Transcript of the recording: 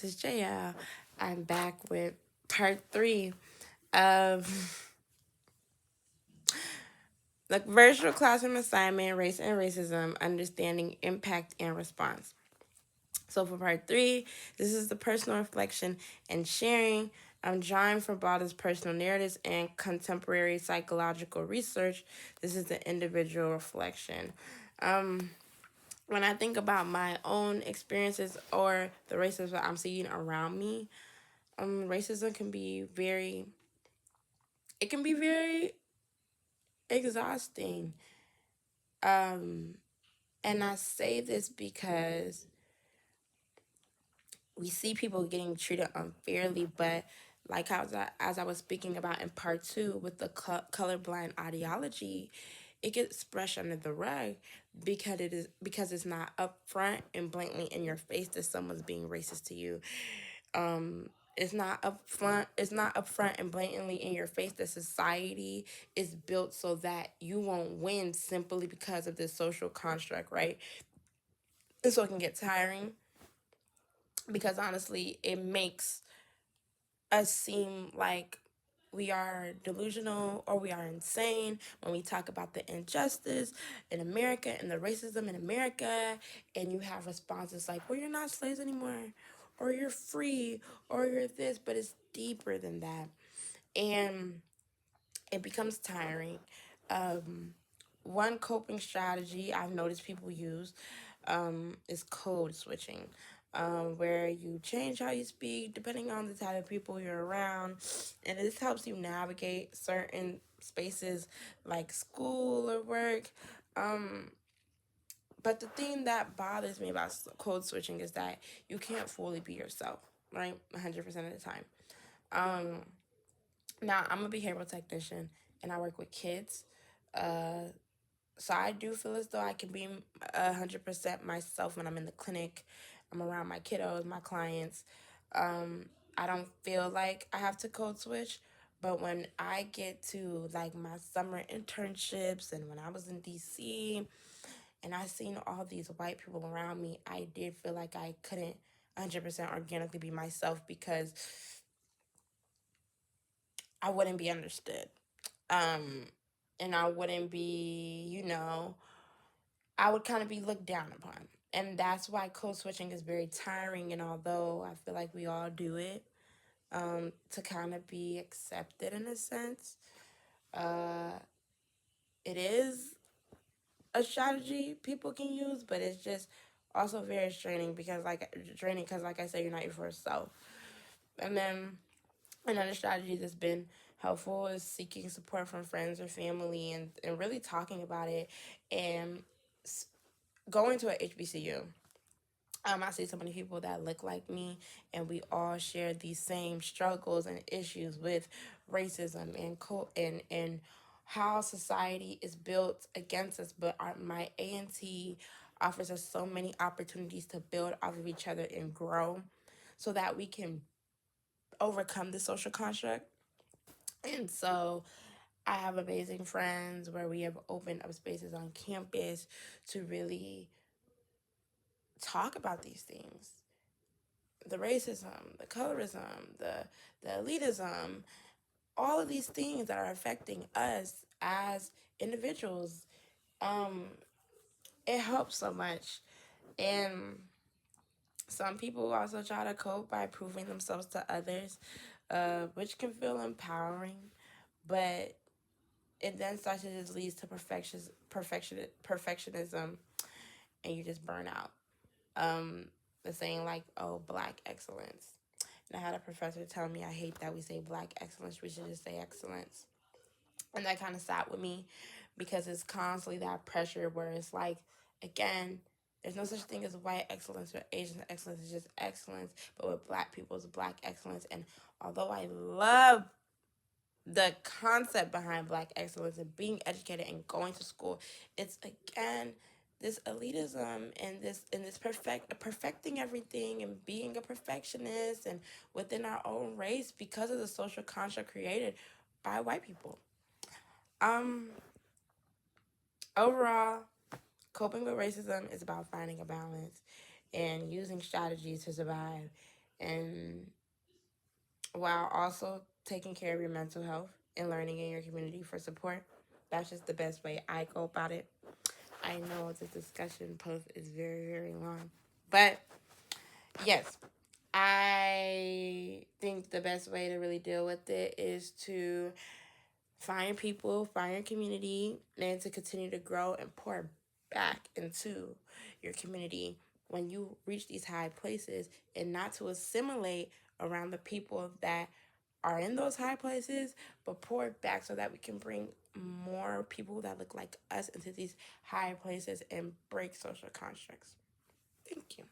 this is JL. I'm back with part three of the virtual classroom assignment, Race and Racism, Understanding Impact and Response. So for part three, this is the personal reflection and sharing. I'm drawing from Bada's personal narratives and contemporary psychological research. This is the individual reflection. When I think about my own experiences or the racism I'm seeing around me, racism can be very exhausting. Um, and I say this because we see people getting treated unfairly, but like as I was speaking about in part two with the colorblind ideology, it gets brushed under the rug because it's not upfront and blatantly in your face that someone's being racist to you. Um, it's not upfront and blatantly in your face that society is built so that you won't win simply because of this social construct, right? And so it can get tiring because honestly, it makes us seem like we are delusional or we are insane when we talk about the injustice in America and the racism in America, and you have responses like, well, you're not slaves anymore, or you're free, or you're this, but it's deeper than that. And it becomes tiring. One coping strategy I've noticed people use is code switching, where you change how you speak depending on the type of people you're around. And this helps you navigate certain spaces like school or work. Um, but the thing that bothers me about code switching is that you can't fully be yourself, right? 100% of the time. Um, Now, I'm a behavioral technician and I work with kids. Uh, so I do feel as though I can be 100% myself when I'm in the clinic. I'm around my kiddos, my clients. Um, I don't feel like I have to code switch. But when I get to like my summer internships and when I was in DC and I seen all these white people around me, I did feel like I couldn't 100% organically be myself because I wouldn't be understood. Um, and I wouldn't be, I would kind of be looked down upon. And that's why code switching is very tiring. And although I feel like we all do it to kind of be accepted in a sense, uh, it is a strategy people can use, but it's just also very draining because, like I said, you're not your first self. And then another strategy that's been helpful is seeking support from friends or family and really talking about it and going to a HBCU. I see so many people that look like me, and we all share these same struggles and issues with racism and how society is built against us. But my A&T offers us so many opportunities to build off of each other and grow, so that we can overcome the social construct. And so I have amazing friends where we have opened up spaces on campus to really talk about these things, the racism, the colorism, the elitism, all of these things that are affecting us as individuals. Um, it helps so much. And some people also try to cope by proving themselves to others, which can feel empowering, but it then starts to just leads to perfectionism, and you just burn out. The saying like, "Oh, black excellence." And I had a professor tell me, "I hate that we say black excellence. We should just say excellence." And that kind of sat with me because it's constantly that pressure where it's like, again, there's no such thing as white excellence or Asian excellence. It's just excellence. But with black people, it's black excellence. And although I love the concept behind black excellence and being educated and going to school, it's again this elitism and this perfecting everything and being a perfectionist and within our own race because of the social construct created by white people. um Overall, coping with racism is about finding a balance and using strategies to survive and while also taking care of your mental health and learning in your community for support. That's just the best way I go about it. I know the discussion post is very, very long, but yes, I think the best way to really deal with it is to find people, find your community, and to continue to grow and pour back into your community when you reach these high places, and not to assimilate around the people that are in those high places, but pour it back so that we can bring more people that look like us into these high places and break social constructs. Thank you.